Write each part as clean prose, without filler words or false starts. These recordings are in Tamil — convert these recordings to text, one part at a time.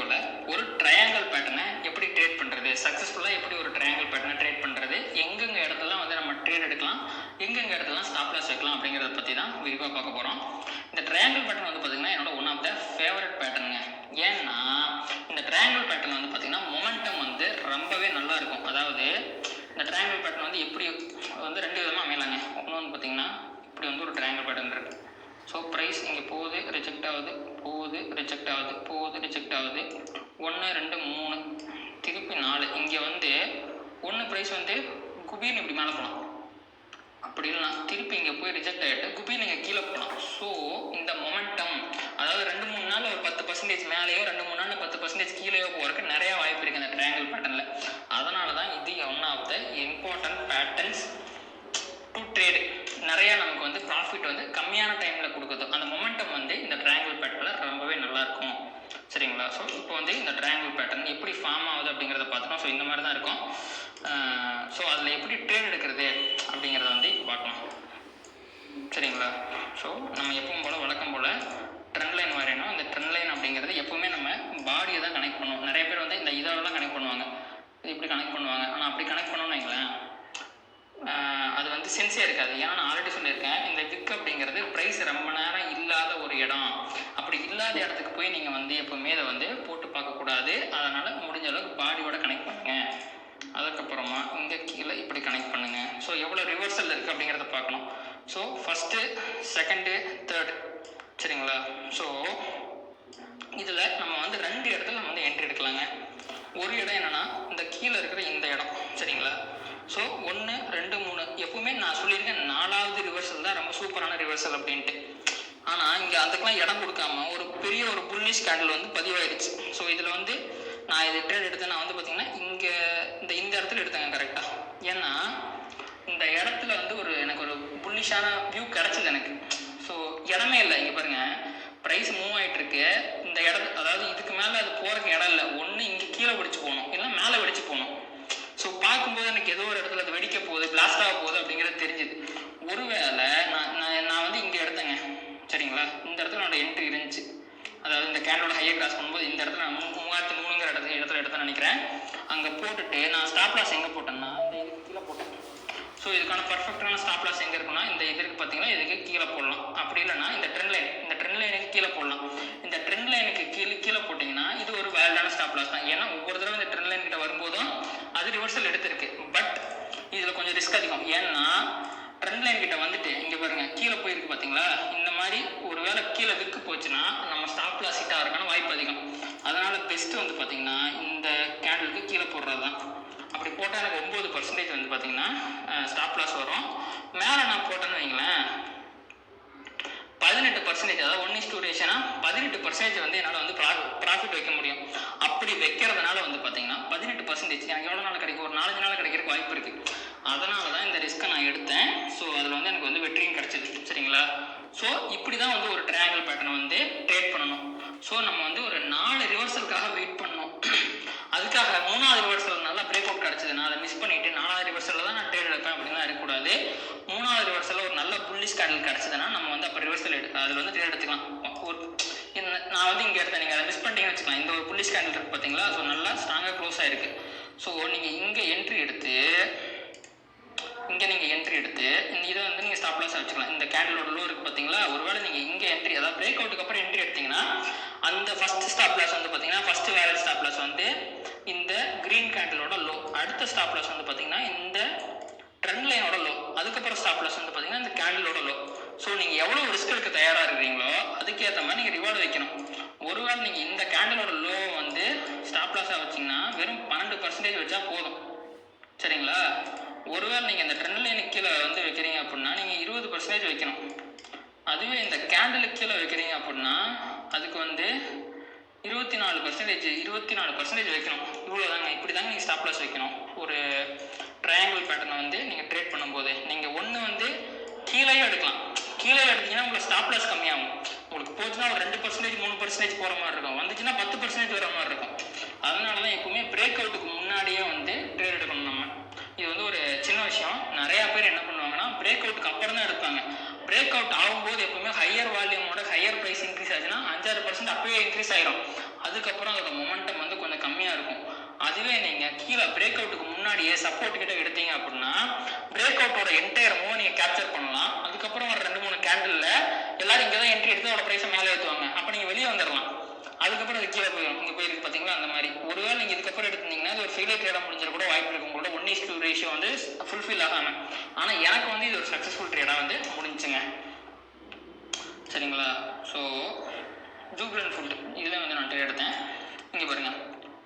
வீடியோவில் ஒரு ட்ரையாங்கிள் பேட்டர்னை எப்படி ட்ரேட் பண்ணுறது, சக்ஸஸ்ஃபுல்லாக எப்படி ஒரு ட்ரையாங்கிள் பேட்டர்னை ட்ரேட் பண்ணுறது, எங்கெங்கே இடத்துலாம் வந்து நம்ம ட்ரேட் எடுக்கலாம், எங்கெங்கே இடத்துலாம் ஸ்டாப் லாஸ் வைக்கலாம் அப்படிங்கிறத பற்றி தான் விரிவாக பார்க்க போகிறோம். இந்த ட்ரையாங்கிள் பேட்டர்ன் வந்து பார்த்திங்கன்னா என்னோட ஒன் ஆஃப் த ஃபேவரட் பேட்டர்னுங்க. ஏன்னா இந்த ட்ரையாங்கிள் பேட்டர்ன் வந்து பார்த்திங்கன்னா மொமெண்டம் வந்து ரொம்பவே நல்லா இருக்கும். அதாவது இந்த ட்ரையாங்கிள் பேட்டர்ன் வந்து எப்படி வந்து ரெண்டு விதமாக அமையலாங்க. ஒன்று வந்து பார்த்திங்கன்னா இப்படி வந்து ஒரு ட்ரையாங்கிள் பேட்டர்ன் இருக்குது. ஸோ ப்ரைஸ் இங்கே போகுது, ரிஜெக்ட் ஆகுது, போகுது, ரிஜெக்ட் ஆகுது, போகுது, ரிஜெக்ட் ஆகுது, 1 2 3 திருப்பி 4. இங்கே வந்து 1 ப்ரைஸ் வந்து குபீர்னு இப்படி மேலே போகலாம், அப்படி இல்லைனா திருப்பி இங்கே போய் ரிஜெக்ட் ஆகிட்டு குபீர்னு இங்கே கீழே போகலாம். ஸோ இந்த மொமெண்டம் அதாவது 2-3 நாள் ஒரு 10% மேலேயோ 2-3 நாள் 10% கீழேயோ போகிறதுக்கு நிறையா வாய்ப்பு இருக்குது இந்த ட்ரையாங்கிள் பேட்டர்னில். அதனால தான் இது one of the important patterns to trade. நிறையா நமக்கு வந்து ப்ராஃபிட் வந்து கம்மியான டைமில் கொடுக்குது. அந்த மொமெண்டம் வந்து இந்த ட்ரையாங்கிள் பேட்டர்னில் ரொம்பவே நல்லாயிருக்கும். சரிங்களா? ஸோ இப்போ வந்து இந்த ட்ரையாங்கிள் பேட்டர்ன் எப்படி ஃபார்ம் ஆகுது அப்படிங்கிறத பார்த்துட்டோம். ஸோ இந்த மாதிரி தான் இருக்கும். ஸோ அதில் எப்படி ட்ரேட் எடுக்கிறது அப்படிங்கிறத வந்து பார்க்கலாம். சரிங்களா? ஸோ நம்ம எப்பவும் போல் வழக்கம் போல் ட்ரெண்ட் லைன் வரையணும். இந்த ட்ரெண்ட் லைன் அப்படிங்கிறது எப்போவுமே நம்ம பாடியை தான் கனெக்ட் பண்ணுவோம். நிறைய பேர் வந்து இந்த இதெல்லாம் கனெக்ட் பண்ணுவாங்க, இது இப்படி கனெக்ட் பண்ணுவாங்க. ஆனால் அப்படி கனெக்ட் பண்ணணும்னு வைங்களேன், அது வந்து சென்ஸே இருக்காது. ஏன்னா நான் ஆல்ரெடி சொல்லியிருக்கேன், இந்த விக் அப்படிங்கிறது ப்ரைஸ் ரொம்ப நேரம் இல்லாத ஒரு இடம். அப்படி இல்லாத இடத்துக்கு போய் நீங்கள் வந்து எப்போவுமே இதை வந்து போட்டு பார்க்கக்கூடாது. அதனால் முடிஞ்ச அளவுக்கு பாடியோட கனெக்ட் பண்ணுங்கள். அதுக்கப்புறமா இங்கே கீழே இப்படி கனெக்ட் பண்ணுங்கள். ஸோ எவ்வளோ ரிவர்சல் இருக்குது அப்படிங்கிறத பார்க்கணும். So first, second, third. சரிங்களா? ஸோ இதில் நம்ம வந்து 2 இடத்துல நம்ம வந்து என்ட்ரி எடுக்கலாங்க. ஒரு இடம் என்னென்னா இந்த கீழே இருக்கிற இந்த இடம். சரிங்களா? ஸோ 1 2 3 எப்பவுமே நான் சொல்லியிருக்கேன் 4வது ரிவர்சல் தான் ரொம்ப சூப்பரான ரிவர்சல் அப்படின்ட்டு. ஆனால் இங்கே அதுக்கெலாம் இடம் கொடுக்காம ஒரு பெரிய ஒரு புல்லிஷ் கேண்டில் வந்து பதிவாயிடுச்சு. ஸோ இதில் வந்து நான் இது ட்ரேட் எடுத்தேன். நான் வந்து பார்த்திங்கன்னா இங்கே இந்த இடத்துல எடுத்தேங்க கரெக்டாக. ஏன்னா இந்த இடத்துல வந்து எனக்கு ஒரு புல்லிஷான வியூ கிடச்சிது எனக்கு. ஸோ இடமே இல்லை. இங்கே பாருங்கள், ப்ரைஸ் மூவ் ஆகிட்டு இருக்கு. இந்த இடத்து அதாவது இதுக்கு மேலே அது போகிறதுக்கு இடம் இல்லை. ஒன்று இங்கே கீழே வெடிச்சு போகணும், இல்லை மேலே வெடிச்சு போகணும். ஸோ பார்க்கும்போது எனக்கு ஏதோ ஒரு இடத்துல அது வெடிக்க போகுது, பிளாஸ்ட் ஆக போகுது அப்படிங்கிறது தெரிஞ்சுது. ஒருவேளை நான் வந்து இங்கே எடுத்தேங்க. சரிங்களா? இந்த இடத்துல என்னோட என்ட்ரி இருந்துச்சு. அதாவது இந்த கேண்டோட ஹையை கிராஸ் பண்ணும்போது இந்த இடத்துல நான் 3003ங்கிற இடத்துல எடுத்தேன்னு நினைக்கிறேன். அங்கே போட்டுட்டு நான் ஸ்டாப் லாஸ் எங்கே போட்டேன்னா இந்த இதுக்கு கீழே போட்டேன். ஸோ இதுக்கான பர்ஃபெக்டான ஸ்டாப் லாஸ் எங்கே இருக்குன்னா இந்த இதுக்கு பார்த்தீங்கன்னா இதுக்கு கீழே போடலாம். அப்படி இல்லைன்னா இந்த ட்ரெண்ட் லைனுக்கு கீழே போடலாம். இந்த ட்ரெண்ட் லைனுக்கு கீழே போட்டிங்கன்னா இது ஒரு வேலிடான ஸ்டாப் லாஸ் தான். ஏன்னா ஒவ்வொரு தடவை இந்த ட்ரெண்ட் லைன் கிட்ட வரும்போதும் அது ரிவர்சல் எடுத்திருக்கு. பட் இதில் கொஞ்சம் ரிஸ்க் அதிகம். ஏன்னா ட்ரெண்ட் லைன் கிட்ட வந்துட்டு இங்கே பாருங்கள் கீழே போயிருக்கு பார்த்தீங்களா? இந்த மாதிரி ஒரு வேளை கீழே விற்கு போச்சுன்னா நம்ம ஸ்டாப் லாஸ் ஹிட் ஆகிறதுக்கான வாய்ப்பு அதிகம். அதனால் பெஸ்ட்டு வந்து பார்த்திங்கன்னா இந்த கேண்டலுக்கு கீழே போடுறது தான். அப்படி போட்டால் எனக்கு 9% வந்து பார்த்திங்கன்னா ஸ்டாப் லாஸ் வரும். மேலே நான் போட்டேன்னு வைங்களேன் 18%, அதாவது 1:2 ரேஷியோனா 18% வந்து என்னால் வந்து ப்ராஃபிட் வைக்க முடியும். அப்படி வைக்கிறதுனால வந்து பார்த்தீங்கன்னா 18% எனக்கு எவ்வளோ நாள் கிடைக்கும், ஒரு 4 நாள் கிடைக்கிறதுக்கு வாய்ப்பு இருக்குது. அதனால தான் இந்த ரிஸ்க்கை நான் எடுத்தேன். ஸோ அதில் வந்து எனக்கு வந்து வெற்றியும் கிடச்சிது. சரிங்களா? ஸோ இப்படி தான் வந்து ஒரு ட்ரையாங்கிள் பேட்டர்னை வந்து ட்ரேட் பண்ணணும். ஸோ நம்ம வந்து ஒரு 4 ரிவர்சலுக்காக வெயிட் பண்ணணும். அதுக்காக 3வது ரிவர்சல் நல்லா பிரேக் அவுட் கிடச்சிது, நான் அதை மிஸ் பண்ணிவிட்டு 4வது ரிவர்சலில் தான் நான் ட்ரேட் எடுப்பேன் அப்படின்லாம் இருக்கக்கூடாது. 3வது ரிவர்சலில் ஒரு நல்ல புல்லிஷ் கேண்டில் கிடச்சிதுன்னா நம்ம வந்து அப்போ ரிவர்சல் அதில் வந்து ட்ரேட் எடுத்துக்கலாம். நான் வந்து இங்கே எடுத்தேன், நீங்கள் அதை மிஸ் பண்ணிட்டீங்கன்னு வச்சுக்கலாம். இந்த ஒரு புல்லிஷ் கேண்டில் இருக்குது பார்த்தீங்களா? ஸோ நல்லா ஸ்ட்ராங்காக க்ளோஸ் ஆகிருக்கு. ஸோ நீங்கள் இங்கே என்ட்ரி எடுத்து இதை வந்து நீங்கள் ஸ்டாப் லாஸாக வச்சுக்கலாம். இந்த கேண்டிலோட லோ இருக்குது பார்த்தீங்களா? ஒருவேளை நீங்கள் இங்கே என்ட்ரி, அதாவது பிரேக் அவுட்டுக்கு அப்புறம் என்ட்ரி எடுத்தீங்கன்னா அந்த ஃபஸ்ட்டு ஸ்டாப் லாஸ் வந்து பார்த்தீங்கன்னா ஃபஸ்ட்டு வேலிட் ஸ்டாப் லாஸ் வந்து இந்த க்ரீன் கேண்டிலோட லோ. அடுத்த ஸ்டாப் லாஸ் வந்து பார்த்தீங்கன்னா இந்த ட்ரெண்ட் லைனோட லோ. அதுக்கப்புறம் ஸ்டாப் லாஸ் வந்து பார்த்தீங்கன்னா இந்த கேண்டிலோட லோ. ஸோ நீங்கள் எவ்வளோ ரிஸ்க் எடுக்க தயாராக இருக்கிறீங்களோ அதுக்கேற்ற மாதிரி நீங்கள் ரிவார்டு வைக்கணும். ஒருவேளை நீங்கள் இந்த கேண்டிலோட லோ வந்து ஸ்டாப் லாஸாக வச்சிங்கன்னா வெறும் 12% வச்சா போதும். சரிங்களா? ஒருவேளை நீங்கள் இந்த ட்ரெண்ட் லைனுக்கு கீழே வந்து வைக்கிறீங்க அப்படின்னா நீங்கள் 20% வைக்கணும். அதுவே இந்த கேண்டிலுக்கு கீழே வைக்கிறீங்க அப்படின்னா அதுக்கு வந்து 24% வைக்கணும். இவ்வளோ தாங்க. இப்படி தாங்க நீங்கள் ஸ்டாப் லாஸ் வைக்கணும். ஒரு ட்ரையாங்கிள் பேட்டர்னை வந்து நீங்கள் ட்ரேட் பண்ணும்போது நீங்கள் ஒன்று வந்து கீழே எடுக்கலாம். கீழே எடுத்தீங்கன்னா உங்களுக்கு ஸ்டாப் லாஸ் கம்மியாகும். உங்களுக்கு போச்சுன்னா ஒரு 2% 3% போகிற மாதிரி இருக்கும். வந்துச்சுன்னா 10% வர மாதிரி இருக்கும். அதனால தான் எப்பவுமே பிரேக் அவுட்டுக்கு முன்னாடியே வந்து ட்ரேட் எடுக்கணும். நம்ம இது வந்து ஒரு சின்ன விஷயம். நிறையா பேர் என்ன பண்ணுவாங்கன்னா பிரேக் அவுட்டுக்கு அப்புறம் தான் எடுப்பாங்க. பிரேக் அவுட் ஆகும்போது எப்பவுமே ஹையர் வால்யூமோட ஹையர் ப்ரைஸ் இன்க்ரீஸ் ஆச்சுன்னா 5-6% அப்பவே இன்க்ரீஸ் ஆயிரும். அதுக்கப்புறம் அதோட மொமெண்டம் வந்து கொஞ்சம் கம்மியாக இருக்கும். அதுவே நீங்கள் கீழே பிரேக் அவுட்டுக்கு முன்னாடியே சப்போர்ட் கிட்ட எடுத்தீங்க அப்படின்னா பிரேக் அவுட்டோட என்டையர் மூவ் நீங்கள் கேப்சர் பண்ணலாம். அதுக்கப்புறம் ஒரு 2-3 கேண்டில் எல்லாரும் இங்கே தான் என்ட்ரி எடுத்து அதோட ப்ரைஸை மேலே ஏற்றுவாங்க. அப்போ நீங்கள் வெளியே வந்துடலாம். அதுக்கப்புறம் அது கீழே போயிடும். இங்கே போயிருக்கு பார்த்தீங்களா, அந்த மாதிரி. ஒருவேளை நீங்கள் இதுக்கப்புறம் எடுத்தீங்கன்னா அது ஒரு ஃபெயிலியர் ட்ரேடாக முடிஞ்சிட கூட வாய்ப்பு இருக்கு. உங்களோட 1:2 ரேஷியோ வந்து ஃபுல்ஃபில் ஆகாமல். ஆனால் எனக்கு வந்து இது ஒரு சக்ஸஸ்ஃபுல் ட்ரேடாக வந்து முடிஞ்சுங்க. சரிங்களா? ஸோ ஜூபிலண்ட் ஃபுட் இதில் வந்து நான் ட்ரேட் எடுத்தேன். இங்கே பாருங்கள்,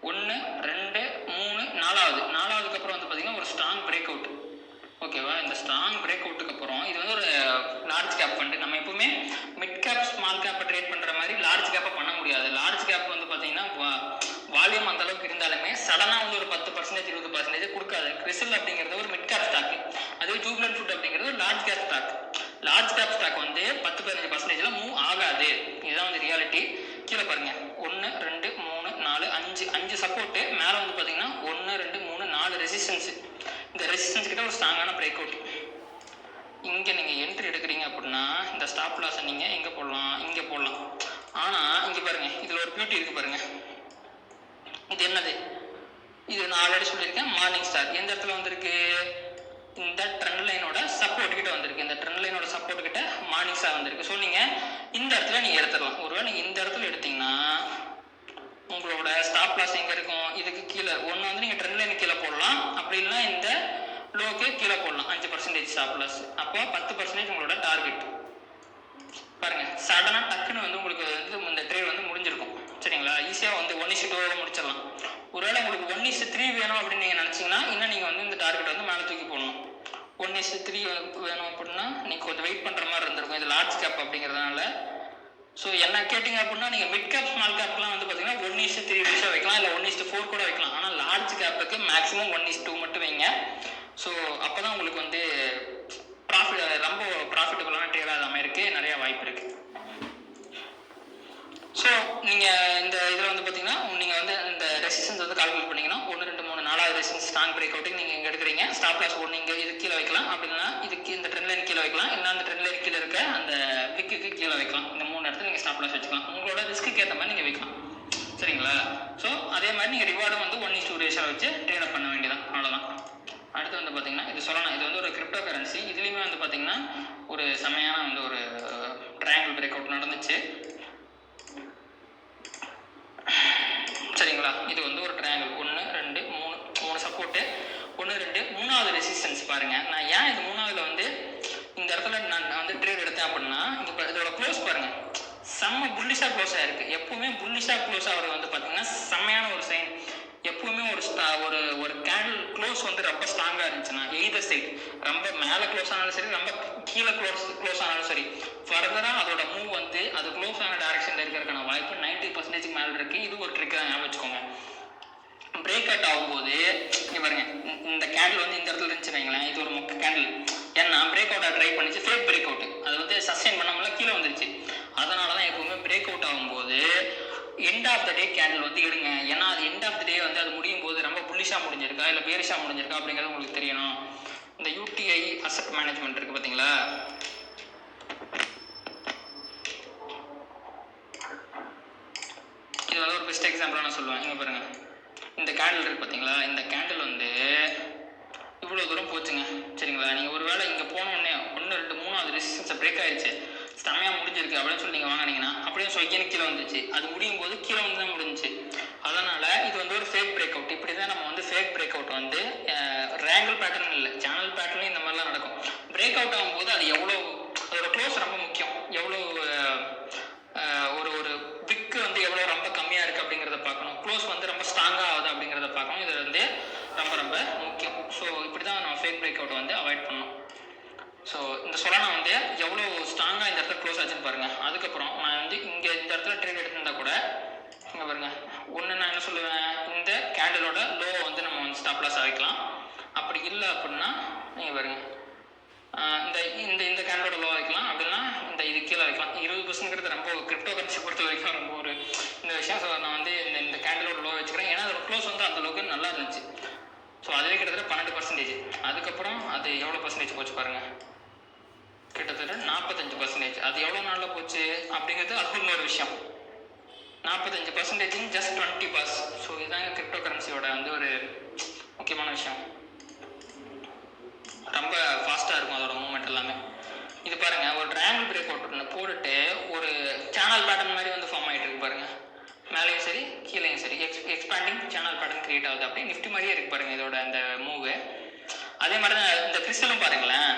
1, 2, 3, 4வது அப்புறம் வந்து பார்த்தீங்கன்னா ஒரு ஸ்ட்ராங் பிரேக் அவுட். ஓகேவா? இந்த ஸ்ட்ராங் பிரேக் அவுட்டுக்கு அப்புறம் இது வந்து ஒரு லார்ஜ் கேப் ஃபண்டு. நம்ம எப்பவுமே மிட் கேப் ஸ்மால் கேப்பை ட்ரேட் பண்ணுற மாதிரி லார்ஜ் கேப்பை பண்ண முடியாது. லார்ஜ் கேப் வந்து பார்த்தீங்கன்னா வால்யூம் அந்த அளவுக்கு இருந்தாலுமே சடனாக வந்து ஒரு 10% 20% கொடுக்காது. கிறிசல் அப்படிங்கிறது ஒரு மிட் கேப் ஸ்டாக். அதே ஜூபிலண்ட் ஃபுட் அப்படிங்கிறது ஒரு large cap stock. Large cap stock வந்து 10-15% மூவ் ஆகாது. இதுதான் வந்து ரியாலிட்டி. கீழே பாருங்க, 1, 2, 3, 4, 5 சப்போர்ட்டு. மேலே வந்து பார்த்தீங்கன்னா 1, 2, 3, 4 ரெசிஸ்டன்ஸ். இந்த ரெசிஸ்டன்ஸ் கிட்ட ஒரு ஸ்ட்ராங்கான பிரேக் அவுட். இங்கே நீங்கள் என்ட்ரி எடுக்கிறீங்க அப்படின்னா இந்த ஸ்டாப் லாஸை நீங்கள் எங்கே போடலாம்? இங்கே போடலாம். ஆனால் இங்கே பாருங்கள், இதில் ஒரு பியூட்டி இருக்குது பாருங்கள். இது என்னது? இது நான் ஆல்ரெடி சொல்லியிருக்கேன், மார்னிங் ஸ்டார். எந்த இடத்துல வந்திருக்கு? இந்த ட்ரெண்ட் லைனோட சப்போர்ட் கிட்ட வந்திருக்கு. இந்த ட்ரெண்ட் லைனோட சப்போர்ட் கிட்ட மார்னிங் ஸ்டார் வந்திருக்கு. ஸோ நீங்கள் இந்த இடத்துல நீங்கள் எடுத்துடலாம். ஒருவேளை நீங்கள் இந்த இடத்துல எடுத்தீங்கன்னா உங்களோட ஸ்டாப் லாஸ் எங்கே இருக்கும்? இதுக்கு கீழே ஒன்று வந்து நீங்கள் ட்ரெண்ட் லைன் கீழே போடலாம். அப்படி இல்லைன்னா இந்த லோக்கு கீழே போடலாம். 5% ஸ்டாப் லாஸ். அப்போ 10% உங்களோட டார்கெட். பாருங்க, சடனாக டக்குன்னு வந்து உங்களுக்கு வந்து இந்த ட்ரேட் வந்து முடிஞ்சிருக்கும். சரிங்களா? ஈஸியாக வந்து 1:2 முடிச்சிடலாம். ஒருவேளை உங்களுக்கு 1:3 வேணும் அப்படின்னு நீங்கள் நினச்சிங்கன்னா இன்னும் நீங்கள் வந்து இந்த டார்கெட் வந்து மேலே தூக்கி போடணும். 1:3 வேணும் அப்படின்னா நீங்கள் கொஞ்சம் வெயிட் பண்ணுற மாதிரி இருந்திருக்கும். இது லார்ஜ் கேப் அப்படிங்கிறதுனால. ஸோ என்ன கேட்டிங்க அப்படின்னா நீங்கள் மிட் கேப் ஸ்மால் கேப்லாம் வந்து பார்த்தீங்கன்னா 1:3 ரேஷியோ வைக்கலாம், இல்லை 1:4 கூட வைக்கலாம். ஆனால் லார்ஜ் கேப்புக்கு மேக்ஸிமம் 1:2 மட்டும் வைங்க. ஸோ அப்போ தான் உங்களுக்கு வந்து ரொம்ப ப்ராஃபிட்டபுளான ட்ரேடாக அமையறதுக்கு நிறைய வாய்ப்பு இருக்குது. ஸோ நீங்கள் இந்த இதில் வந்து பார்த்தீங்கன்னா நீங்கள் வந்து இந்த ரெசிஸ்டன்ஸ் வந்து கால்குலேட் பண்ணிங்கன்னா 1, 2, 3, 4வது ரெசிஸ்டன்ஸ் ஸ்ட்ராங் பிரேக் அவுட்டுக்கு நீங்கள் இங்கே எடுக்கிறீங்க. ஸ்டாப் லாஸ் 1 இங்கே இது கீழே வைக்கலாம். அப்படின்னா இதுக்கு இந்த ட்ரெண்ட் லைன் கீழே வைக்கலாம். இல்லை அந்த ட்ரெண்ட் லைன் கீழே இருக்க அந்த விக்குக்கு கீழே வைக்கலாம். இந்த 3 இடத்துல நீங்கள் ஸ்டாப் லாஸ் வச்சுக்கலாம். உங்களோட ரிஸ்க்கு ஏற்ற மாதிரி நீங்கள் வைக்கலாம். சரிங்களா? ஸோ அதே மாதிரி நீங்கள் ரிவார்டும் வந்து 1:2 ரேஷியோ வச்சு ட்ரேட் பண்ண வேண்டியதான். அவ்வளோதான். அடுத்து வந்து பார்த்தீங்கன்னா இது சொல்லலாம், இது வந்து ஒரு கிரிப்டோ கரன்சி. இதுலேயுமே வந்து பார்த்தீங்கன்னா ஒரு செமையான வந்து ஒரு ட்ரையாங்கிள் பிரேக் அவுட் நடந்துச்சு. சரிங்களா? இது வந்து ஒரு ட்ரையாங்கிள் 1, 2, 3 சப்போர்ட்டு, 1, 2, 3வது ரெசிஸ்டன்ஸ். பாருங்கள், நான் ஏன் இது 3வதுல வந்து இந்த இடத்துல நான் வந்து ட்ரேட் எடுத்தேன் அப்படின்னா இங்கே இதோட க்ளோஸ் பாருங்கள், செம்ம புல்லிஷாக க்ளோஸ் ஆகிருக்கு. எப்பவுமே புல்லிஷாக க்ளோஸ் ஆகிறது வந்து பார்த்தீங்கன்னா செம்மையான ஒரு சைன். எப்பவுமே ஒரு கேண்டில் க்ளோஸ் வந்து ரொம்ப ஸ்ட்ராங்காக இருந்துச்சுன்னா எய்தர் சைட் ரொம்ப மேலே க்ளோஸ் ஆனாலும் சரி, ரொம்ப கீழே க்ளோஸ் ஆனாலும் சரி, ஃபர்தராக அதோட மூவ் வந்து அது க்ளோஸ் ஆன டைரக்ஷனில் இருக்கிறதுக்கான வாய்ப்பு 90% மேலே இருக்குது. இது ஒரு ட்ரிக் தான், ஞாபகம் வச்சுக்கோங்க. பிரேக் அவுட் ஆகும்போது இங்கே பாருங்க, இந்த கேண்டில் வந்து இந்த இடத்துல இருந்துச்சு வைங்களேன், இது ஒரு மொக்க கேண்டில். ஏன்னா பிரேக் அவுட்டாக ட்ரை பண்ணிச்சு, ஃபேக் பிரேக் அவுட். அது வந்து சஸ்டெயின் பண்ணாமல கீழே வந்துருச்சு. அதனால தான் எப்பவுமே பிரேக் அவுட் ஆகும்போது end of the day candle வந்து எடுங்க. ஏன்னா அது எண்ட் ஆஃப் த டே வந்து அது முடியும் போது ரொம்ப புல்லிஷாக முடிஞ்சிருக்கா இல்லை பேரிஷாக முடிஞ்சிருக்கா அப்படிங்கிறது உங்களுக்கு தெரியணும். இந்த யூடிஐ அசெட் மேனேஜ்மெண்ட் இருக்குது பார்த்தீங்களா, இது வந்து ஒரு பெஸ்ட் எக்ஸாம்பிளாக நான் சொல்லுவேன். இங்கே பாருங்கள், இந்த கேண்டில் இருக்குது பார்த்தீங்களா, இந்த கேண்டில் வந்து இவ்வளோ தூரம் போச்சுங்க. சரிங்களா? நீங்கள் ஒரு வேளை இங்கே போனோடனே 1, 2, 3வது ரெசிஸ்டன்ஸை பிரேக் ஆயிடுச்சு, செம்மையாக முடிஞ்சிருக்கு அப்படின்னு சொல்லி நீங்கள் வாங்கினீங்கன்னா அப்படியே சொய்க்கன்னு கீழே வந்துச்சு. அது முடியும் போது கீழே வந்து தான் முடிஞ்சிச்சு. அதனால் இது வந்து ஒரு ஃபேக் பிரேக் அவுட். இப்படி தான் நம்ம வந்து ஃபேக் பிரேக் அவுட் வந்து ரேங்கிள் பேட்டர்ன் இல்லை, சேனல் பேட்டர்ன்லையும் இந்த மாதிரிலாம் நடக்கும். பிரேக் அவுட் ஆகும்போது அது எவ்வளோ அதோட க்ளோஸ் ரொம்ப முக்கியம். எவ்வளோ ஒரு விக்கு வந்து எவ்வளோ ரொம்ப கம்மியாக இருக்குது அப்படிங்கிறத பார்க்கணும். க்ளோஸ் வந்து ரொம்ப ஸ்ட்ராங்காக ஆகுது அப்படிங்கிறத பார்க்கணும். இது வந்து ரொம்ப முக்கியம். ஸோ இப்படி தான் நம்ம ஃபேக் பிரேக் அவுட் வந்து அவாய்ட் பண்ணணும். ஸோ இந்த சொலானா வந்து எவ்வளோ ஸ்ட்ராங்காக இந்த இடத்துல க்ளோஸ் ஆச்சுன்னு பாருங்கள். அதுக்கப்புறம் நான் வந்து இங்கே இந்த இடத்துல ட்ரேட் எடுத்திருந்தா கூட இங்கே பாருங்கள், ஒன்று நான் என்ன சொல்லுவேன், இந்த கேண்டிலோட லோ வந்து நம்ம வந்து ஸ்டாப் லாஸ் வைக்கலாம். அப்படி இல்லை அப்படின்னா நீங்கள் பாருங்கள், இந்த கேண்டலோட லோ வைக்கலாம். அப்படின்னா இது கீழே வைக்கலாம். 20% ரொம்ப கிரிப்டோ கரன்சி பொறுத்த வரைக்கும் ரொம்ப ஒரு இந்த விஷயம். ஸோ நான் வந்து இந்த கேண்டலோட லோ வச்சுக்கிறேன். ஏன்னா அதோட க்ளோஸ் வந்து அந்த அளவுக்கு நல்லா இருந்துச்சு. ஸோ அதுவே கிட்டத்தட்ட 12%. அதுக்கப்புறம் அது எவ்வளோ பர்சன்டேஜ் போச்சு பாருங்கள், கிட்டத்தட்ட 45%. அது எவ்வளோ நாளில் போச்சு அப்படிங்கிறது அது இன்னொரு விஷயம். 45% ஜஸ்ட் 20 பாஸ். ஸோ இதுதாங்க கிரிப்டோ கரன்சியோட வந்து ஒரு முக்கியமான விஷயம். ரொம்ப ஃபாஸ்ட்டாக இருக்கும் அதோட மூவ்மெண்ட் எல்லாமே. இது பாருங்கள், ஒரு ட்ரையாங்கிள் பிரேக் அவுட் போட்டுட்டு ஒரு சேனல் பேட்டர்ன் மாதிரி வந்து ஃபார்ம் ஆகிட்டு இருக்கு பாருங்கள். மேலேயும் சரி கீழேயும் சரி எக்ஸ்பேண்டிங் சேனல் பேட்டர்ன் கிரியேட் ஆகுது. அப்படியே நிஃப்டி மாதிரியே இருக்கு பாருங்கள் இதோட அந்த மூவு. அதே மாதிரி தான் இந்த கிறிஸ்டலும் பாருங்களேன்.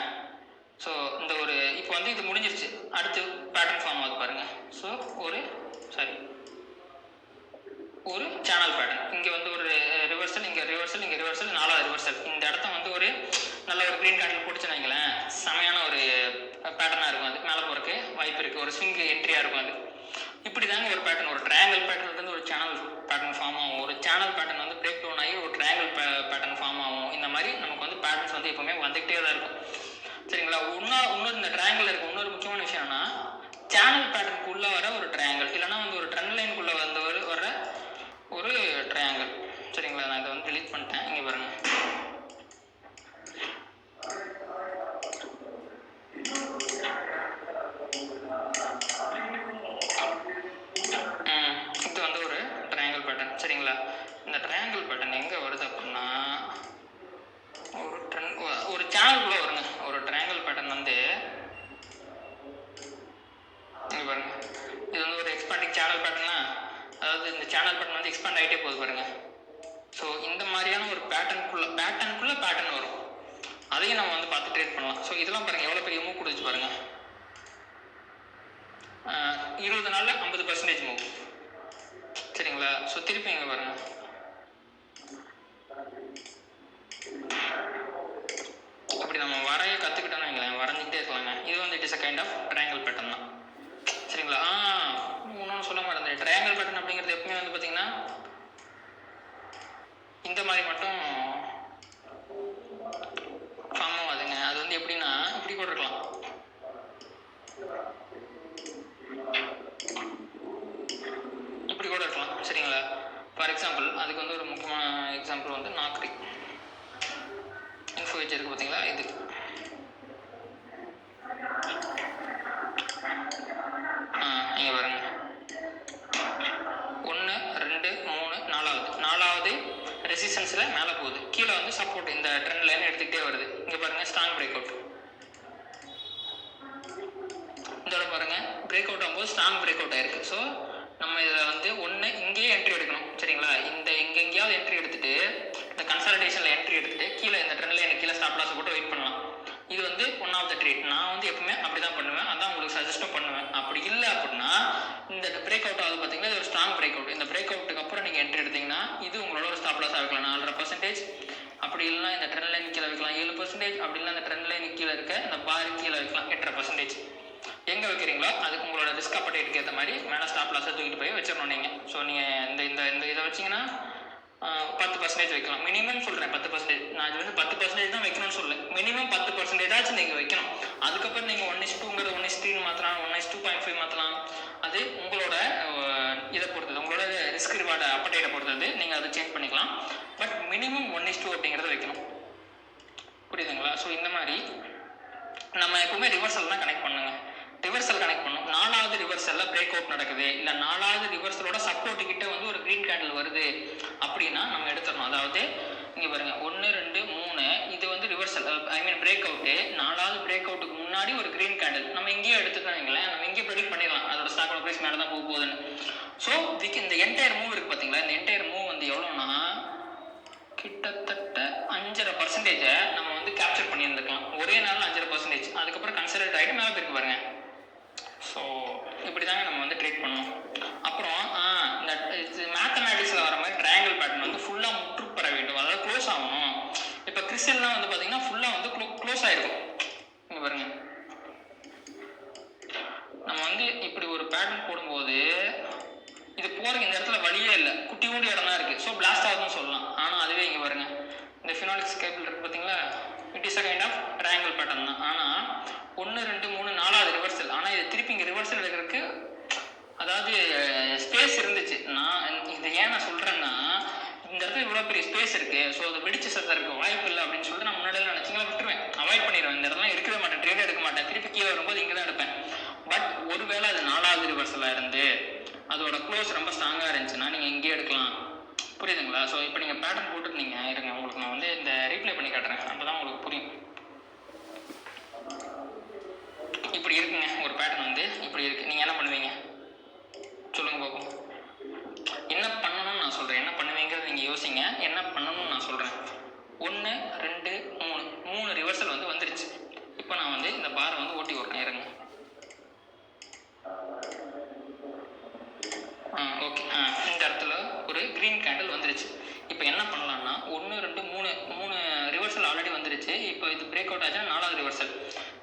ஸோ இந்த ஒரு இப்போ வந்து இது முடிஞ்சிருச்சு, அடுத்து பேட்டர்ன் ஃபார்ம் ஆகுது பாருங்கள். ஸோ ஒரு சேனல் பேட்டர்ன், இங்கே வந்து ஒரு ரிவர்சல், இங்கே ரிவர்சல், இங்கே ரிவர்சல், 4வது ரிவர்சல். இந்த இடத்த வந்து ஒரு நல்ல ஒரு க்ரீன் கேண்டில் போட்டுச்சுன்னு வைங்களேன், செமையான ஒரு பேட்டர்னாக இருக்கும். அது மேலே போகிறதுக்கு வாய்ப்பு இருக்குது, ஒரு ஸ்விங் என்ட்ரியாக இருக்கும். அது இப்படி தாங்க ஒரு பேட்டர்ன், ஒரு ட்ரையாங்கிள் பேட்டர்ன்லேருந்து ஒரு சேனல் பேட்டர்ன் ஃபார்ம் ஆகும். ஒரு சேனல் பேட்டர்ன் வந்து பிரேக் டவுன் ஆகி ஒரு ட்ரையாங்கிள் பேட்டர்ன் ஃபார்ம் ஆகும். இந்த மாதிரி நமக்கு வந்து பேட்டர்ன்ஸ் வந்து எப்போவுமே வந்துகிட்டே தான் இருக்கும். சரிங்களா? இன்னொரு இந்த ட்ரையாங்கிள் இருக்க இன்னொரு முக்கியமான விஷயம்னா, சேனல் பேட்டர்னுக்குள்ளே வர ஒரு ட்ரையாங்கிள், இல்லைனா வந்து ஒரு ட்ரெண்ட் லைனுக்குள்ளே வர ஒரு ட்ரையாங்கிள். சரிங்களா? நான் இதை வந்து டிலீட் பண்ணிட்டேன். இங்கே பாருங்க, இது வந்து ஒரு ட்ரையாங்கிள் பேட்டர்ன். சரிங்களா? இந்த ட்ரையாங்கிள் பேட்டர்ன் எங்கே வருது அப்படின்னா, ஒரு சேனலுக்குள்ளே வருங்க. ஒரு ட்ரையாங்கிள் பேட்டர்ன் வந்து இங்கே பாருங்க, இது வந்து ஒரு எக்ஸ்பாண்டிங் சேனல் பேட்டர்னா, அதாவது இந்த சேனல் பேட்டர்ன் வந்து எக்ஸ்பாண்ட் ஆகிட்டே போகுது பாருங்க. ஸோ இந்த மாதிரியான ஒரு பேட்டர்னுக்குள்ள பேட்டர்ன் வரும். அதையும் நம்ம வந்து பார்த்து ட்ரேட் பண்ணலாம். ஸோ இதெல்லாம் பாருங்கள் எவ்வளோ பெரிய மூவ் கொடுத்துச்சு பாருங்கள். 20 நாளில் 50% மூவ். சரிங்களா? ஸோ திருப்பி இங்கே பாருங்கள், அப்படி நம்ம வரைய கற்றுக்கிட்டோம்னு வைங்களேன், வரைஞ்சிக்கிட்டே இருக்கலாங்க. இது வந்து it is a kind of triangle pattern தான். சரிங்களா? இன்னொன்று சொல்ல மாட்டேன், ட்ரையாங்கிள் பேட்டர்ன் அப்படிங்கிறது எப்பவுமே வந்து பார்த்தீங்கன்னா இந்த மாதிரி மட்டும் ஃபார்ம் ஆகாதுங்க. அது வந்து எப்படின்னா இப்படி கூட இருக்கலாம். இப்படி கூட இருக்கலாம். சரிங்களா? ஃபார் எக்ஸாம்பிள் அதுக்கு வந்து ஒரு முக்கியமான எக்ஸாம்பிள் வந்து நாக்ரி இன்ஃபோ வச்சு இருக்கு பார்த்தீங்களா? இது இங்கே பாருங்க, 1 2 3 4வது ரெசிஸ்டன்ஸில் மேலே போகுது, கீழே வந்து சப்போர்ட் இந்த ட்ரெண்ட் லைன் எடுத்துக்கிட்டே வருது. இங்கே பாருங்கள், ஸ்ட்ராங் பிரேக் அவுட். இதோட பாருங்கள், பிரேக் அவுட் ஆகும்போது ஸ்ட்ராங் பிரேக் அவுட் ஆயிருக்கு. ஸோ நம்ம இதில் வந்து ஒன்று இங்கேயே என்ட்ரி எடுக்கணும். சரிங்களா? இந்த எங்கேயாவது என்ட்ரி எடுத்துகிட்டு, இந்த கன்சாலிடேஷனில் என்ட்ரி எடுத்துகிட்டு கீழே இந்த ட்ரெண்ட் லைன் கீழே ஸ்டாப் லாஸ் போட்டு வெயிட் பண்ணலாம். இது வந்து ஒன் ஆஃப் த ட்ரேட். நான் வந்து எப்பவுமே அப்படி தான் பண்ணுவேன், அதான் உங்களுக்கு சஜஸ்ட்டும் பண்ணுவேன். அப்படி இல்லை அப்படின்னா இந்த பிரேக் அவுட் ஆகுது பார்த்தீங்கன்னா, இது ஒரு ஸ்ட்ராங் பிரேக் அவுட். இந்த பிரேக் அவுட்டுக்கு அப்புறம் நீங்கள் என்ட்ரி எடுத்தீங்கன்னா இது உங்களோட ஒரு ஸ்டாப் லாஸ் வைக்கலாம் 4.5%. அப்படி இல்லைனா இந்த ட்ரெண்ட் லைன் கீழே வைக்கலாம் 7%. அப்படி இல்லைனா இந்த ட்ரெண்ட் லைன் கீழே இருக்க இந்த பார் கீழே வைக்கலாம் 8.5%. எங்கே வைக்கிறீங்களோ அதுக்கு உங்களோட ரிஸ்க் அப்படேட்டுக்கு ஏற்ற மாதிரி மேலே ஸ்டாப் லாஸை தூக்கிட்டு போய் வச்சிடணும் நீங்கள். ஸோ நீங்கள் இந்த இதை வச்சிங்கன்னா 10% வைக்கலாம். மினிமம் சொல்கிறேன் 10%. நான் இது வந்து 10% தான் வைக்கணும்னு சொல்ல, மினிமம் 10% நீங்கள் வைக்கணும். அதுக்கப்புறம் நீங்கள் 1:2ங்கிறது 1:3 மாற்றலாம், 1:2.5 மாற்றலாம். அது உங்களோட இதை பொறுத்தது, உங்களோட ரிஸ்க் ரிவார்டு அப்படேட்டை பொறுத்தது. நீங்கள் அதை சேஞ்ச் பண்ணிக்கலாம். பட் மினிமம் 1:2 அப்படிங்கிறத வைக்கணும். புரியுதுங்களா? ஸோ இந்த மாதிரி நம்ம எப்பவுமே ரிவர்சல் தான் கனெக்ட் பண்ணுங்க. ரிவர்சல் கனெக்ட் பண்ணும். 4வது ரிவர்சலில் பிரேக் அவுட் நடக்குது, இல்லை 4வது ரிவர்சலோட சப்போர்ட் கிட்ட வந்து ஒரு க்ரீன் கேண்டில் வருது அப்படின்னா நம்ம எடுத்துடணும். அதாவது இங்கே பாருங்கள், 1 2 3 இது வந்து ரிவர்சல், பிரேக் அவுட்டு. 4வது பிரேக் அவுட்டுக்கு முன்னாடி ஒரு க்ரீன் கேண்டில் நம்ம இங்கேயே எடுத்துக்கோங்களேன், நம்ம இங்கேயே ப்ரெடிக்ட் பண்ணிடலாம் அதோட ஸ்டாக்கோட ப்ரைஸ் மேலே தான் போக போகுதுன்னு. ஸோ இந்த என்டையர் மூவ் இருக்குது பார்த்தீங்களா, இந்த என்டையர் மூவ் வந்து எவ்வளோன்னா கிட்டத்தட்ட 5.5% நம்ம வந்து கேப்சர் பண்ணியிருந்துக்கலாம் ஒரே நாள். 5.5%. அதுக்கப்புறம் கன்சிடர் ஆகிட்டு மேலே போயிருக்கு பாருங்க. ஸோ இப்படி தாங்க நம்ம வந்து ட்ரேட் பண்ணணும். அப்புறம் இந்த மேத்தமேட்டிக்ஸில் வர மாதிரி ட்ரையாங்கிள் பேட்டர்ன் வந்து ஃபுல்லாக முற்றுப்பெற வேண்டும், அதாவது க்ளோஸ் ஆகணும். இப்போ கிறிஸ்டல்லாம் வந்து பார்த்தீங்கன்னா ஃபுல்லாக வந்து க்ளோஸ் ஆகிருக்கும். இங்கே பாருங்க, நம்ம வந்து இப்படி ஒரு பேட்டர்ன் போடும்போது இது போகிறதுக்கு இந்த இடத்துல வழியே இல்லை, குட்டி கூடி இடம் தான் இருக்குது. ஸோ பிளாஸ்ட் ஆகுதுன்னு சொல்லலாம். ஆனால் அதுவே இங்கே பாருங்க, இந்த ஃபினாலிக்ஸ் கேபிள் இருக்குது பார்த்தீங்களா, it is a kind of triangle pattern தான். ஆனால் 1 2 3 4வது ரிவர்சல். ஆனால் இது திருப்பி இங்கே ரிவர்சல் எடுக்கிறதுக்கு அதாவது ஸ்பேஸ் இருந்துச்சு. நான் இதை ஏன் நான் சொல்கிறேன்னா, இந்த இடத்துல இவ்வளோ பெரிய ஸ்பேஸ் இருக்குது, ஸோ அது வெடிச்சு சத்தருக்கு வாய்ப்பு இல்லை அப்படின்னு சொல்லிட்டு நான் முன்னாடி நினச்சிங்களா விட்டுருவேன், அவாய்ட் பண்ணிடுவேன். இந்த இடத்துல இருக்கவே மாட்டேன், ட்ரேட் எடுக்க மாட்டேன், திருப்பி கீழே வரும்போது இங்கே தான் எடுப்பேன். பட் ஒருவேளை அது 4வது ரிவர்சலாக இருந்து அதோட க்ளோஸ் ரொம்ப ஸ்ட்ராங்காக இருந்துச்சுன்னா நீங்கள் இங்கேயே எடுக்கலாம். புரியுதுங்களா? ஸோ இப்போ நீங்கள் பேட்டர்ன் போட்டுருந்தீங்க, இருங்க உங்களுக்கு நான் வந்து இந்த ரீப்ளே பண்ணி காட்டுறேன், அப்போ தான் உங்களுக்கு புரியும். இப்படி இருக்குங்க ஒரு பேட்டர்ன் வந்து இப்படி இருக்குது. நீங்கள் என்ன பண்ணுவீங்க சொல்லுங்கள் பார்ப்போம். என்ன பண்ணணும்னு நான் சொல்கிறேன், என்ன பண்ணுவீங்கிறது நீங்கள் யோசிங்க. என்ன பண்ணணும்னு நான் சொல்கிறேன். 1 2 3 ரிவர்சல் வந்து வந்துருச்சு. இப்போ நான் வந்து இந்த பாரை வந்து ஓட்டி விட்றேன், இருங்க. ஓகே, இந்த இடத்துல ஒரு க்ரீன் கேண்டில் வந்துருச்சு. இப்போ என்ன பண்ணலான்னா 1 2 3 ரிவர்சல் ஆல்ரெடி வந்துருச்சு. இப்போ இது பிரேக் அவுட் ஆச்சுன்னா 4வது ரிவர்சல்.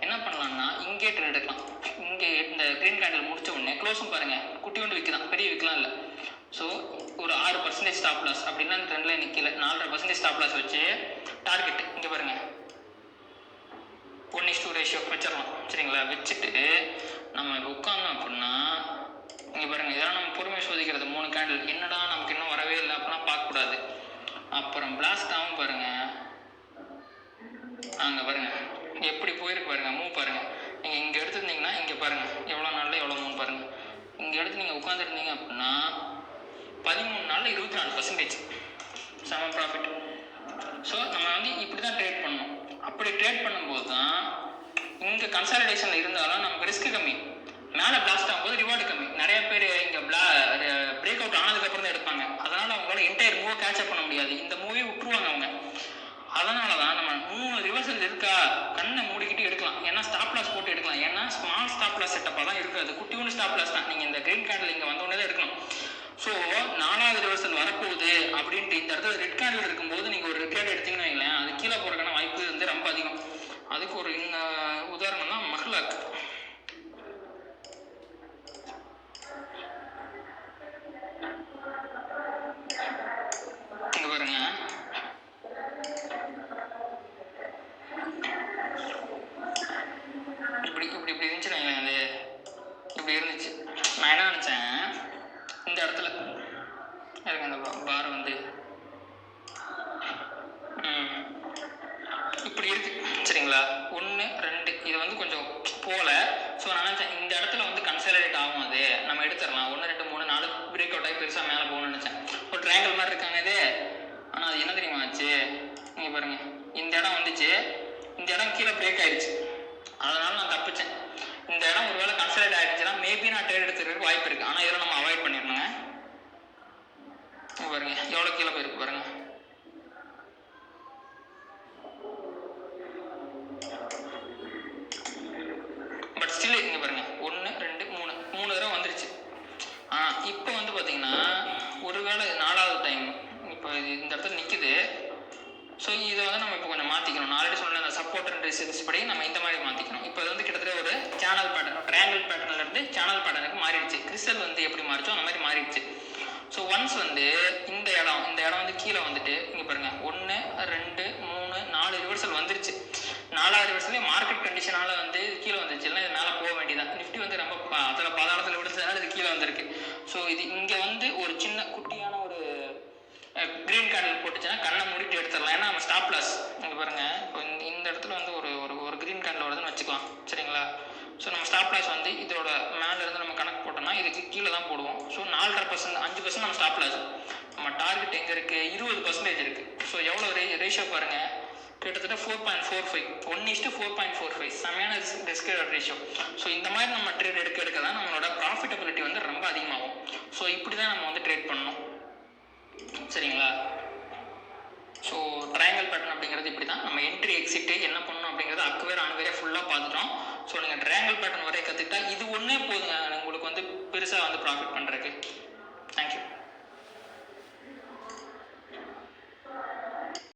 என்ன பண்ணலான்னா இங்கே ட்ரேட் எடுக்கலாம். இங்கே இந்த க்ரீன் கேண்டில் முடிச்ச உடனே க்ளோஸும் பாருங்கள், குட்டி ஒன்று விற்கலாம், பெரிய விற்கலாம் இல்லை. ஸோ ஒரு 6% ஸ்டாப் லாஸ் அப்படின்னா இந்த ட்ரெண்டில் நிற்கல, 4.5% ஸ்டாப் லாஸ் வச்சு டார்கெட் இங்கே பாருங்கள் 1:2 ரேஷியோ வச்சிடலாம். சரிங்களா? வச்சுட்டு நம்ம இப்போ உட்காந்தோம் அப்படின்னா இங்கே பாருங்கள், இதெல்லாம் நம்ம பொறுமையை சோதிக்கிறது. 3 கேண்டில் என்னடா நமக்கு இன்னும் வரவே இல்லை அப்படின்னா பார்க்கக்கூடாது. அப்புறம் பிளாஸ்ட் ஆகும் பாருங்கள், அங்கே பாருங்கள் எப்படி போயிருக்கு பாருங்கள், மூவ் பாருங்கள். நீங்கள் இங்கே எடுத்துருந்தீங்கன்னா இங்கே பாருங்கள் எவ்வளோ நாளில் எவ்வளோ மூவ் பாருங்கள். இங்கே எடுத்து நீங்கள் உட்காந்துருந்தீங்க அப்படின்னா 13 நாளில் 24% செம ப்ராஃபிட். ஸோ நம்ம வந்து இப்படி தான் ட்ரேட் பண்ணணும். அப்படி ட்ரேட் பண்ணும்போது தான் இங்கே கன்சாலிடேஷனில் இருந்தாலும் நமக்கு ரிஸ்க் கம்மி, மேலே பிளாஸ்ட் ஆகும்போது ரிவார்டு கம்மி. நிறைய பேர் இங்கே பிரேக் அவுட் ஆனதுக்கப்புறம் தான் எடுப்பாங்க. அதனால் அவங்களால என்டையர் மூவை கேட்சப் பண்ண முடியாது, இந்த மூவே விட்டுருவாங்க அவங்க. அதனால தான் நம்ம 3 ரிவர்சல் இருக்கா கண்ணை மூடிக்கிட்டு எடுக்கலாம். ஏன்னா ஸ்டாப் லாஸ் போட்டு எடுக்கலாம். ஏன்னா ஸ்மால் ஸ்டாப் லாஸ் செட்டப்பாக தான் இருக்காது, குட்டி ஒன்று ஸ்டாப் லாஸ் தான். நீங்கள் இந்த கிரீன் கேண்டில் இங்கே வந்தோடனே தான் எடுக்கணும். ஸோ 4வது ரிவர்சல் வரப்போகுது அப்படின்ட்டு இந்த இடத்துல ரெட் கேண்டில் இருக்கும்போது நீங்கள் ஒரு ட்ரேட் எடுத்தீங்கன்னு வைங்களேன், அது கீழே போகிறதுக்கான வாய்ப்பு வந்து ரொம்ப அதிகம். அதுக்கு ஒரு உதாரணம் தான் மஹ்லாக். இங்கே பாருங்க, இப்படி இருந்துச்சு வைங்களேன், அது இப்படி இருந்துச்சு. நான் என்ன நினச்சேன், இந்த இடத்துல எனக்கு அந்த பார் வந்து இப்படி இருக்கு. சரிங்களா? 1 2 இது வந்து கொஞ்சம் போல. ஸோ நான் நினச்சேன் இந்த இடத்துல வந்து கன்சாலிடேட் ஆகும், அது நம்ம எடுத்துடலாம். 1 2 3 4 பிரேக் அவுட் ஆகி பெருசாக மேலே போகணும்னு நினச்சேன். ஒரு ட்ரையாங்கிள் மாதிரி இருக்காங்க இது. ஆனால் அது என்ன தெரியுமா ஆச்சு, நீங்கள் பாருங்கள் இந்த இடம் வந்துச்சு, இந்த இடம் கீழே பிரேக் ஆயிடுச்சு. அதனால நான் தப்பிச்சேன். இந்த இடம் ஒரு வேளை கன்சாலிடேட் ஆகிடுச்சுன்னா மேபி நான் ட்ரேட் எடுத்துக்கிறதுக்கு வாய்ப்பு இருக்குது. ஆனால் இதெல்லாம் நம்ம அவாய்ட் பண்ணிடணுங்க. பாருங்க எவ்வளோ கீழே போயிருக்கு பாருங்க. பட் ஸ்டில் இங்கே பாருங்க 1 2 3 தடவை வந்துருச்சு. இப்போ வந்து பார்த்தீங்கன்னா ஒருவேளை 4வது டைம் இப்போ இது இந்த இடத்துல நிற்குது. ஸோ இதை வந்து நம்ம இப்போ கொஞ்சம் மாற்றிக்கணும். நான் ஆல்ரெடி சொன்ன அந்த சப்போர்ட் அண்ட் ரெசிஸ்டன்ஸ் படி நம்ம இந்த மாதிரி மாற்றிக்கணும். இப்போ இது வந்து கிட்டத்தட்ட ஒரு சேனல் பேட்டர்ன், ட்ரையாங்கிள் பேட்டர்ன்லேருந்து சேனல் பேட்டர்னுக்கு மாறிடுச்சு. கிறிஸ்டல் வந்து எப்படி மாறிச்சோ அந்த மாதிரி மாறிடுச்சு. ஸோ ஒன்ஸ் வந்து இந்த இடம் வந்து கீழே வந்துட்டு இங்கே பாருங்கள் 1 2 3 4 ரிவர்சல் வந்துருச்சு. 4வது ரிவர்சல்லே மார்க்கெட் கண்டிஷனால் வந்து கீழே வந்துருச்சு. இல்லை இது மேலே போக வேண்டியதான். நிஃப்டி வந்து ரொம்ப அதில் பாதாளத்தில் விடுறதுனால இது கீழே வந்திருக்கு. ஸோ இது இங்கே வந்து ஒரு சின்ன குட்டியான ஒரு க்ரீன் கேண்டில் போட்டுச்சுன்னா கண்ணை மூடிட்டு எடுத்துடலாம். ஏன்னா நம்ம ஸ்டாப் லாஸ் இங்கே பாருங்கள், இப்போ இந்த இடத்துல வந்து ஒரு க்ரீன் கேண்டில் வருதுன்னு வச்சுக்கலாம். சரிங்களா? ஸோ நம்ம ஸ்டாப் லாஸ் வந்து இதோட மேலேருந்து நம்ம கணக்கு போட்டோம்னா இதுக்கு கீழே தான் போடுவோம். ஸோ 4.5% 5% நம்ம ஸ்டாப் லாஸ். நம்ம டார்கெட் எங்கே இருக்குது, 20% இருக்குது. ஸோ எவ்வளோ ரேஷியோ பாருங்கள், கிட்டத்தட்ட 4.45 1:4.45 செமையான ரிஸ்க் ரேஷியோ. ஸோ இந்த மாதிரி நம்ம ட்ரேட் எடுக்க தான் நம்மளோட ப்ராஃபிட்டபிலிட்டி வந்து ரொம்ப அதிகமாகும். ஸோ இப்படி தான் நம்ம வந்து ட்ரேட் பண்ணணும். சரிங்களா? ஸோ ட்ரையாங்கிள் பேட்டர்ன் அப்படிங்கிறது இப்படி தான். நம்ம என்ட்ரி எக்ஸிட்டு என்ன பண்ணணும் அப்படிங்கிறது அக்வேர் ஆன்வேரே ஃபுல்லாக பார்த்துட்டோம். ஸோ நீங்கள் ட்ரையாங்கிள் பேட்டர்ன் வரைய கற்றுக்கிட்டா இது ஒன்றே போதுங்க உங்களுக்கு வந்து பெருசாக வந்து ப்ராஃபிட் பண்ணுறதுக்கு.